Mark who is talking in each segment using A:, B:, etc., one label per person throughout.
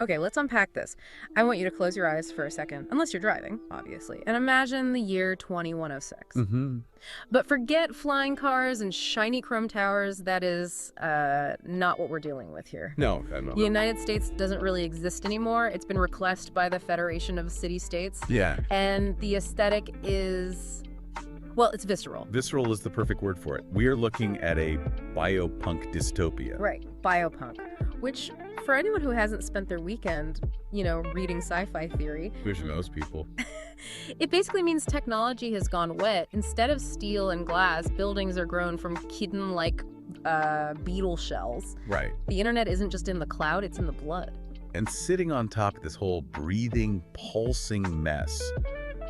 A: Okay, let's unpack this. I want you to close your eyes for a second, unless you're driving, obviously, and imagine the year 2106.
B: Mm-hmm.
A: But forget flying cars and shiny chrome towers. That is not what we're dealing with here.
B: No, I don't know.
A: The United States doesn't really exist anymore. It's been reclassed by the Federation of City-States.
B: Yeah.
A: And the aesthetic is, well, it's visceral.
B: Visceral is the perfect word for it. We are looking at a biopunk dystopia.
A: Right, biopunk, which for anyone who hasn't spent their weekend, reading sci-fi theory,
B: Which most people.
A: it basically means technology has gone wet. Instead of steel and glass, buildings are grown from chitin-like beetle shells.
B: Right.
A: The internet isn't just in the cloud, it's in the blood.
B: And sitting on top of this whole breathing, pulsing mess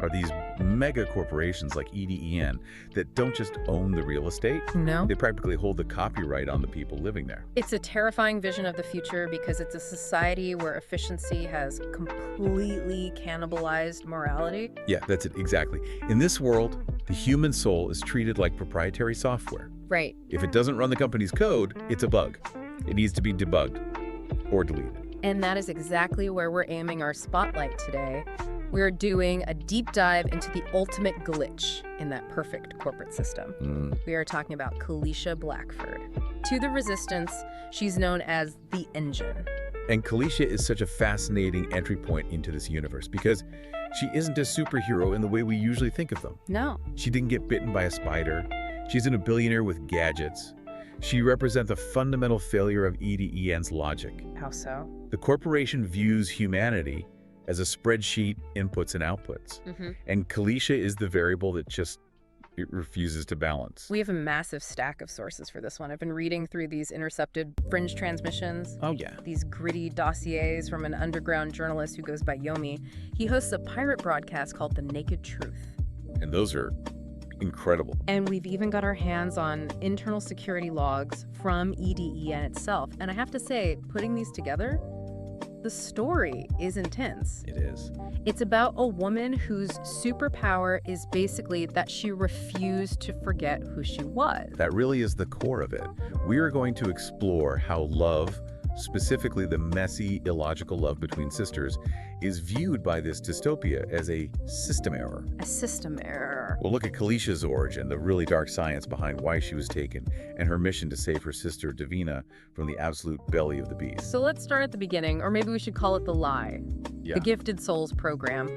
B: are these mega corporations like E.D.E.N. that don't just own the real estate.
A: No.
B: They practically hold the copyright on the people living there.
A: It's a terrifying vision of the future because it's a society where efficiency has completely cannibalized morality.
B: Yeah, that's it, exactly. In this world, the human soul is treated like proprietary software.
A: Right.
B: If it doesn't run the company's code, it's a bug. It needs to be debugged or deleted.
A: And that is exactly where we're aiming our spotlight today. We're doing a deep dive into the ultimate glitch in that perfect corporate system. We are talking about Kalisha Blackford. To the resistance, she's known as the Engine.
B: And Kalisha is such a fascinating entry point into this universe because she isn't a superhero in the way we usually think of them.
A: No.
B: She didn't get bitten by a spider. She isn't a billionaire with gadgets. She represents the fundamental failure of E.D.E.N's logic.
A: How so?
B: The corporation views humanity as a spreadsheet, inputs and outputs. And Kalisha is the variable that it refuses to balance.
A: We have a massive stack of sources for this one. I've been reading through these intercepted Fringe transmissions.
B: Oh, yeah.
A: These gritty dossiers from an underground journalist who goes by Yomi. He hosts a pirate broadcast called The Naked Truth.
B: And those are incredible.
A: And we've even got our hands on internal security logs from E.D.E.N. itself. And I have to say, putting these together, the story is intense.
B: It is.
A: It's about a woman whose superpower is basically that she refused to forget who she was.
B: That really is the core of it. We are going to explore how love, specifically the messy, illogical love between sisters, is viewed by this dystopia as a system error.
A: A system error.
B: We'll look at Kalisha's origin, the really dark science behind why she was taken, and her mission to save her sister Davina from the absolute belly of the beast.
A: So let's start at the beginning, or maybe we should call it the lie.
B: Yeah.
A: The Gifted Souls program.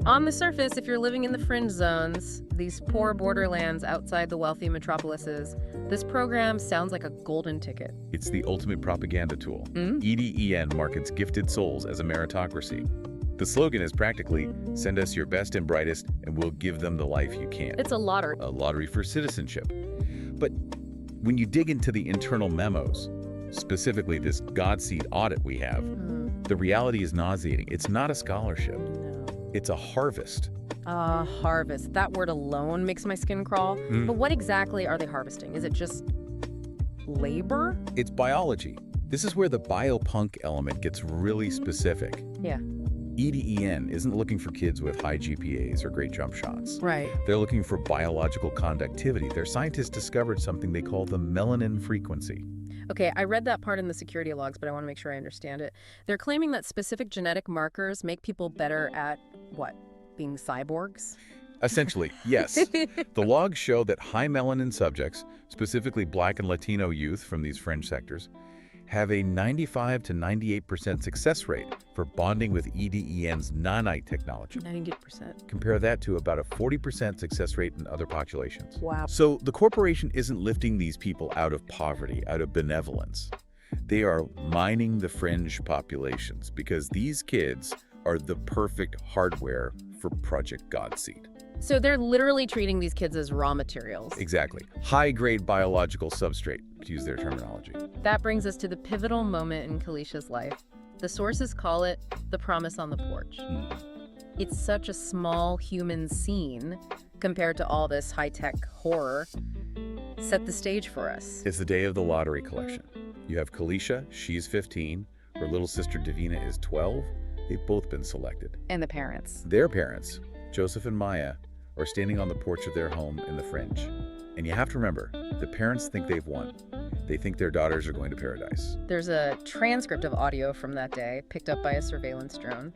A: On the surface, if you're living in the fringe zones, these poor borderlands outside the wealthy metropolises, this program sounds like a golden ticket.
B: It's the ultimate propaganda tool. E.D.E.N. markets gifted souls as a meritocracy. The slogan is practically, send us your best and brightest, and we'll give them the life you can.
A: It's a lottery.
B: A lottery for citizenship. But when you dig into the internal memos, specifically this Godseed audit we have, the reality is nauseating. It's not a scholarship.
A: No.
B: It's a harvest.
A: Harvest. That word alone makes my skin crawl. But what exactly are they harvesting? Is it just labor?
B: It's biology. This is where the biopunk element gets really specific.
A: Yeah.
B: E.D.E.N. isn't looking for kids with high GPAs or great jump shots.
A: Right.
B: They're looking for biological conductivity. Their scientists discovered something they call the melanin frequency.
A: Okay, I read that part in the security logs, but I want to make sure I understand it. They're claiming that specific genetic markers make people better at, what, being cyborgs?
B: Essentially, yes. The logs show that high melanin subjects, specifically Black and Latino youth from these fringe sectors, have a 95 to 98% success rate for bonding with E.D.E.N's nanite technology.
A: 98%.
B: Compare that to about a 40% success rate in other populations.
A: Wow.
B: So the corporation isn't lifting these people out of poverty, out of benevolence. They are mining the fringe populations because these kids are the perfect hardware for Project Godseed.
A: So they're literally treating these kids as raw materials.
B: Exactly. High-grade biological substrate, to use their terminology.
A: That brings us to the pivotal moment in Kalisha's life. The sources call it the promise on the porch. It's such a small human scene compared to all this high-tech horror. Set the stage for us.
B: It's the day of the lottery collection. You have Kalisha, she's 15. Her little sister Davina is 12. They've both been selected.
A: And the parents.
B: Their parents, Joseph and Maya, are standing on the porch of their home in the Fringe. And you have to remember, the parents think they've won. They think their daughters are going to paradise.
A: There's a transcript of audio from that day picked up by a surveillance drone.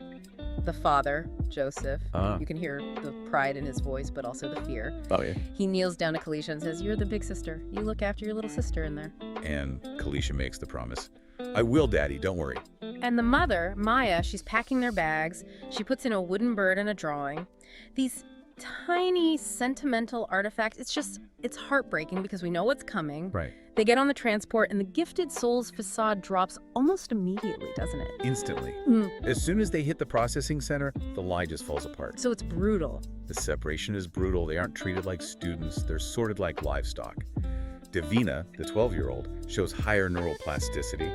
A: The father, Joseph, you can hear the pride in his voice, but also the fear.
B: Oh, yeah.
A: He kneels down to Kalisha and says, "You're the big sister. You look after your little sister in there."
B: And Kalisha makes the promise. "I will, Daddy, don't worry."
A: And the mother, Maya, she's packing their bags. She puts in a wooden bird and a drawing. These tiny sentimental artifacts. It's heartbreaking because we know what's coming.
B: Right.
A: They get on the transport and the gifted soul's facade drops almost immediately, doesn't it?
B: Instantly. As soon as they hit the processing center, the lie just falls apart.
A: So it's brutal.
B: The separation is brutal. They aren't treated like students. They're sorted like livestock. Davina, the 12-year-old, shows higher neural plasticity.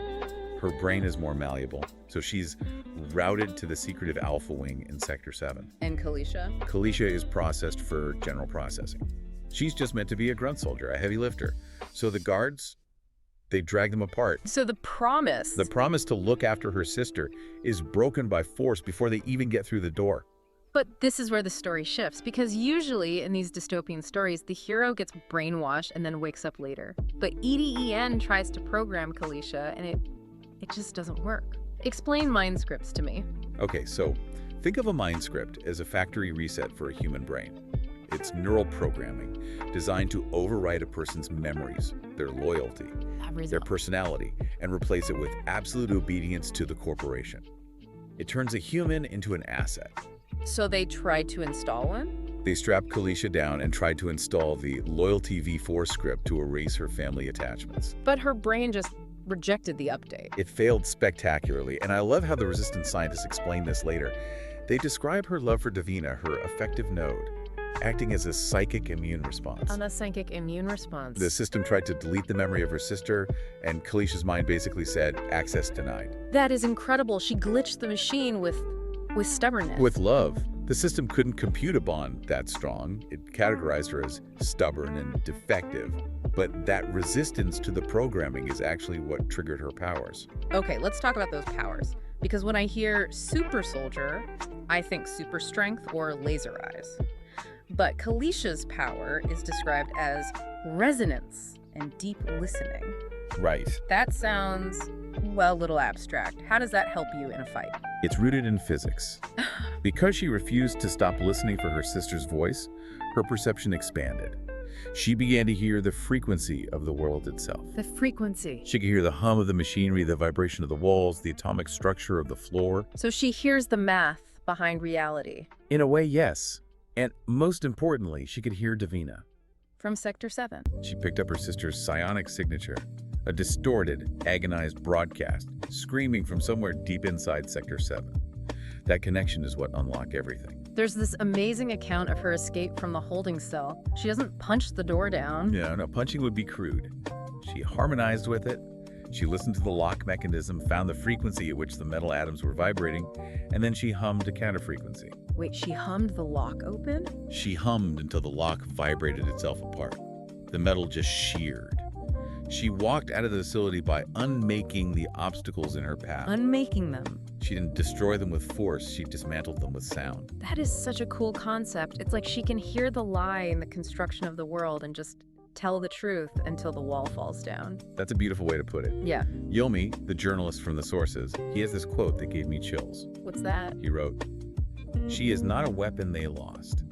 B: Her brain is more malleable, so she's routed to the secretive alpha wing in Sector 7.
A: And Kalisha?
B: Kalisha is processed for general processing. She's just meant to be a grunt soldier, a heavy lifter. So the guards, they drag them apart.
A: So the promise
B: to look after her sister is broken by force before they even get through the door.
A: But this is where the story shifts, because usually in these dystopian stories, the hero gets brainwashed and then wakes up later. But E.D.E.N tries to program Kalisha, and it just doesn't work. Explain Mindscripts to me.
B: Okay, so think of a Mindscript as a factory reset for a human brain. It's neural programming designed to override a person's memories, their loyalty, their personality, and replace it with absolute obedience to the corporation. It turns a human into an asset.
A: So they tried to install one?
B: They strapped Kalisha down and tried to install the Loyalty V4 script to erase her family attachments.
A: But her brain just rejected the update.
B: It failed spectacularly, and I love how the resistance scientists explain this later. They describe her love for Davina, her affective node, acting as a psychic immune response.
A: On a psychic immune response.
B: The system tried to delete the memory of her sister, and Kalisha's mind basically said, access denied.
A: That is incredible. She glitched the machine with stubbornness.
B: With love. The system couldn't compute a bond that strong. It categorized her as stubborn and defective. But that resistance to the programming is actually what triggered her powers.
A: Okay, let's talk about those powers. Because when I hear super soldier, I think super strength or laser eyes. But Kalisha's power is described as resonance and deep listening.
B: Right.
A: That sounds, well, a little abstract. How does that help you in a fight?
B: It's rooted in physics. Because she refused to stop listening for her sister's voice, her perception expanded. She began to hear the frequency of the world itself.
A: The frequency.
B: She could hear the hum of the machinery, the vibration of the walls, the atomic structure of the floor.
A: So she hears the math behind reality.
B: In a way, yes. And most importantly, she could hear Davina.
A: From Sector 7.
B: She picked up her sister's psionic signature, a distorted, agonized broadcast, screaming from somewhere deep inside Sector 7. That connection is what unlocked everything.
A: There's this amazing account of her escape from the holding cell. She doesn't punch the door down.
B: No, punching would be crude. She harmonized with it. She listened to the lock mechanism, found the frequency at which the metal atoms were vibrating, and then she hummed a counterfrequency.
A: Wait, she hummed the lock open?
B: She hummed until the lock vibrated itself apart. The metal just sheared. She walked out of the facility by unmaking the obstacles in her path.
A: Unmaking them?
B: She didn't destroy them with force, she dismantled them with sound.
A: That is such a cool concept. It's like she can hear the lie in the construction of the world and just tell the truth until the wall falls down.
B: That's a beautiful way to put it.
A: Yeah.
B: Yomi, the journalist from the sources, he has this quote that gave me chills.
A: What's that?
B: He wrote, "She is not a weapon they lost.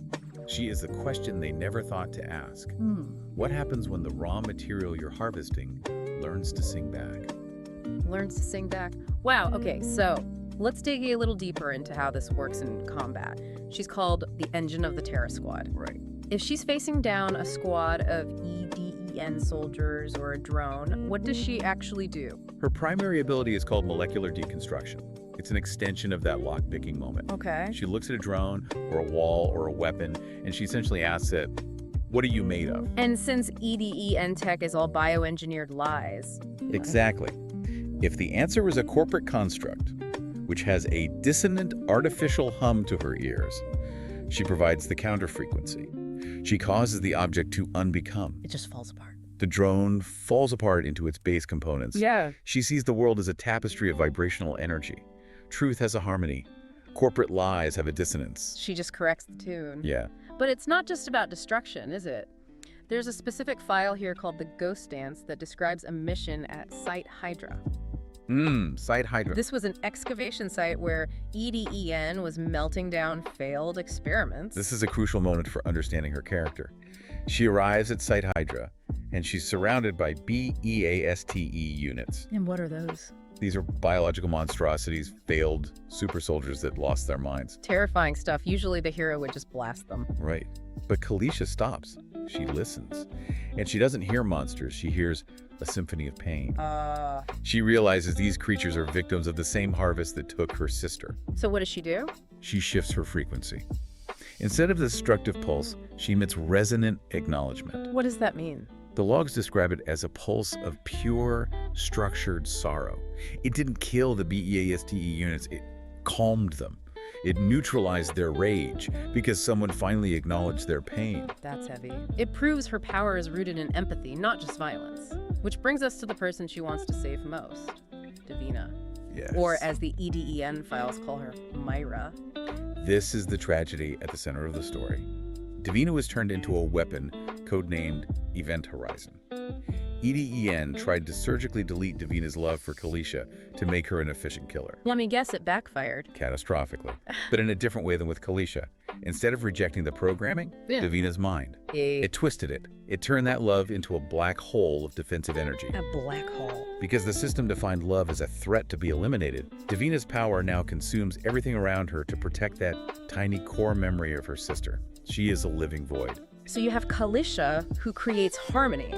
B: She is the question they never thought to ask. What happens when the raw material you're harvesting learns to sing back?"
A: Learns to sing back. Wow, okay, so let's dig a little deeper into how this works in combat. She's called the engine of the Terra squad.
B: Right.
A: If she's facing down a squad of E.D.E.N soldiers or a drone, what does she actually do?
B: Her primary ability is called molecular deconstruction. It's an extension of that lock-picking moment.
A: Okay.
B: She looks at a drone or a wall or a weapon, and she essentially asks it, "What are you made of?"
A: And since E.D.E.N tech is all bioengineered lies.
B: Exactly. If the answer is a corporate construct, which has a dissonant artificial hum to her ears, she provides the counter-frequency. She causes the object to unbecome.
A: It just falls apart.
B: The drone falls apart into its base components.
A: Yeah.
B: She sees the world as a tapestry of vibrational energy. Truth has a harmony. Corporate lies have a dissonance.
A: She just corrects the tune.
B: Yeah.
A: But it's not just about destruction, is it? There's a specific file here called the Ghost Dance that describes a mission at Site Hydra.
B: Site Hydra.
A: This was an excavation site where E.D.E.N was melting down failed experiments.
B: This is a crucial moment for understanding her character. She arrives at Site Hydra, and she's surrounded by BEASTE units.
A: And what are those?
B: These are biological monstrosities, failed super soldiers that lost their minds.
A: Terrifying stuff. Usually the hero would just blast them.
B: Right. But Kalisha stops. She listens. And she doesn't hear monsters. She hears a symphony of pain. She realizes these creatures are victims of the same harvest that took her sister.
A: So what does she do?
B: She shifts her frequency. Instead of the destructive pulse, she emits resonant acknowledgement.
A: What does that mean?
B: The logs describe it as a pulse of pure, structured sorrow. It didn't kill the BEASTE units, it calmed them. It neutralized their rage because someone finally acknowledged their pain.
A: That's heavy. It proves her power is rooted in empathy, not just violence. Which brings us to the person she wants to save most, Davina.
B: Yes.
A: Or as the E.D.E.N files call her, Myra.
B: This is the tragedy at the center of the story. Davina was turned into a weapon codenamed Event Horizon. E.D.E.N tried to surgically delete Davina's love for Kalisha to make her an efficient killer.
A: Let me guess, it backfired.
B: Catastrophically. But in a different way than with Kalisha. Instead of rejecting the programming, Davina's mind. It twisted it. It turned that love into a black hole of defensive energy.
A: A black hole.
B: Because the system defined love as a threat to be eliminated, Davina's power now consumes everything around her to protect that tiny core memory of her sister. She is a living void.
A: So you have Kalisha, who creates harmony,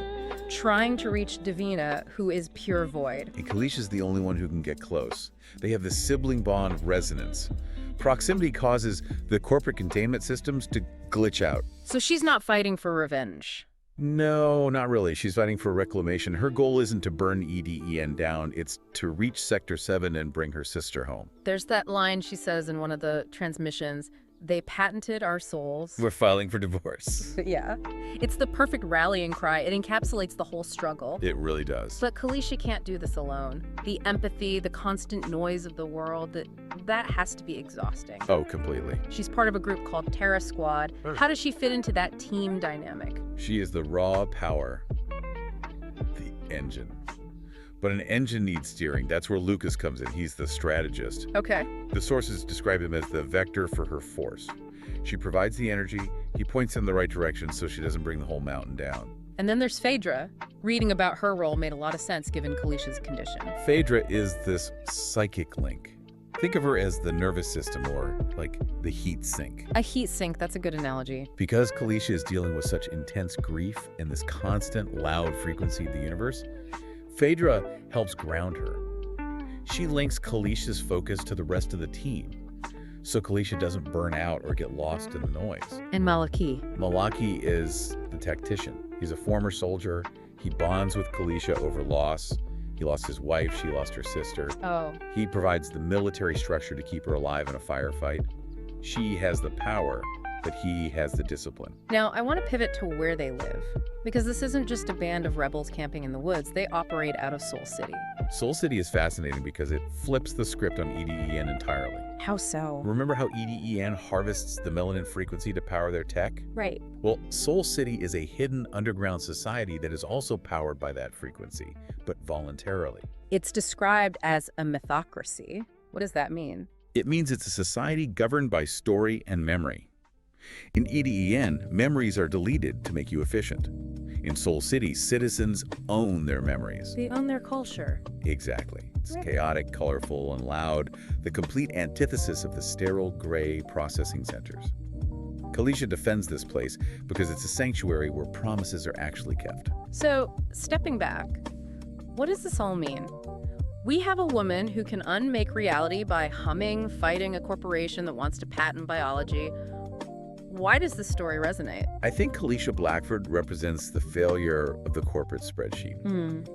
A: trying to reach Davina, who is pure void.
B: And Kalisha's the only one who can get close. They have the sibling bond of resonance. Proximity causes the corporate containment systems to glitch out.
A: So she's not fighting for revenge.
B: No, not really. She's fighting for reclamation. Her goal isn't to burn E.D.E.N down, it's to reach Sector 7 and bring her sister home.
A: There's that line she says in one of the transmissions, "They patented our souls."
B: We're filing for divorce.
A: Yeah. It's the perfect rallying cry. It encapsulates the whole struggle.
B: It really does.
A: But Kalisha can't do this alone. The empathy, the constant noise of the world, that has to be exhausting.
B: Oh, completely.
A: She's part of a group called Terra Squad. How does she fit into that team dynamic?
B: She is the raw power, the engine. But an engine needs steering. That's where Lucas comes in. He's the strategist.
A: Okay.
B: The sources describe him as the vector for her force. She provides the energy, he points in the right direction so she doesn't bring the whole mountain down.
A: And then there's Phaedra. Reading about her role made a lot of sense given Kalisha's condition.
B: Phaedra is this psychic link. Think of her as the nervous system or like the heat sink.
A: A heat sink, that's a good analogy.
B: Because Kalisha is dealing with such intense grief and this constant loud frequency of the universe, Phaedra helps ground her. She links Kalisha's focus to the rest of the team, so Kalisha doesn't burn out or get lost in the noise.
A: And Malaki.
B: Malaki is the tactician. He's a former soldier. He bonds with Kalisha over loss. He lost his wife, she lost her sister.
A: Oh.
B: He provides the military structure to keep her alive in a firefight. She has the power, but he has the discipline.
A: Now, I want to pivot to where they live, because this isn't just a band of rebels camping in the woods. They operate out of Soul City.
B: Soul City is fascinating because it flips the script on E.D.E.N entirely.
A: How so?
B: Remember how E.D.E.N harvests the melanin frequency to power their tech?
A: Right.
B: Well, Soul City is a hidden underground society that is also powered by that frequency, but voluntarily.
A: It's described as a mythocracy. What does that mean?
B: It means it's a society governed by story and memory. In E.D.E.N, memories are deleted to make you efficient. In Soul City, citizens own their memories.
A: They own their culture.
B: Exactly. It's chaotic, colorful, and loud, the complete antithesis of the sterile, gray processing centers. Kalisha defends this place because it's a sanctuary where promises are actually kept.
A: So, stepping back, what does this all mean? We have a woman who can unmake reality by humming, fighting a corporation that wants to patent biology. Why does this story resonate?
B: I think Kalisha Blackford represents the failure of the corporate spreadsheet.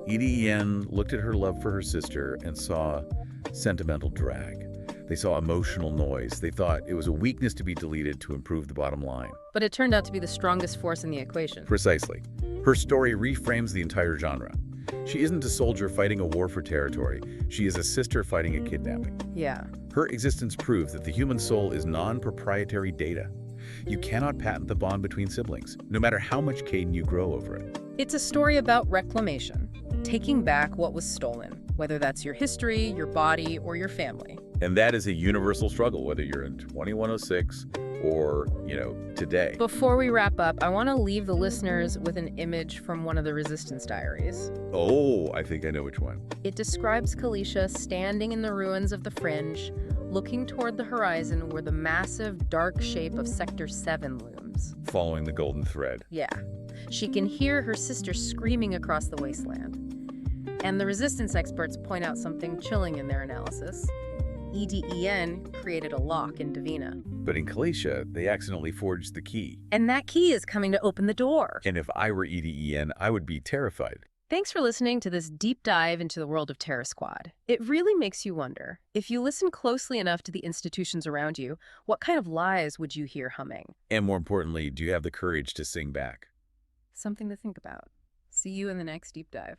B: E.D.E.N looked at her love for her sister and saw sentimental drag. They saw emotional noise. They thought it was a weakness to be deleted to improve the bottom line.
A: But it turned out to be the strongest force in the equation.
B: Precisely. Her story reframes the entire genre. She isn't a soldier fighting a war for territory. She is a sister fighting a kidnapping.
A: Yeah.
B: Her existence proves that the human soul is non-proprietary data. You cannot patent the bond between siblings, no matter how much Caden you grow over it.
A: It's a story about reclamation, taking back what was stolen, whether that's your history, your body, or your family.
B: And that is a universal struggle, whether you're in 2106 or, today.
A: Before we wrap up, I want to leave the listeners with an image from one of the Resistance diaries.
B: Oh, I think I know which one.
A: It describes Kalisha standing in the ruins of the Fringe, looking toward the horizon where the massive, dark shape of Sector 7 looms.
B: Following the golden thread.
A: Yeah. She can hear her sister screaming across the wasteland. And the Resistance experts point out something chilling in their analysis. E.D.E.N. created a lock in Divina.
B: But in Kalisha, they accidentally forged the key.
A: And that key is coming to open the door.
B: And if I were E.D.E.N., I would be terrified.
A: Thanks for listening to this deep dive into the world of Terra Squad. It really makes you wonder, if you listen closely enough to the institutions around you, what kind of lies would you hear humming?
B: And more importantly, do you have the courage to sing back?
A: Something to think about. See you in the next deep dive.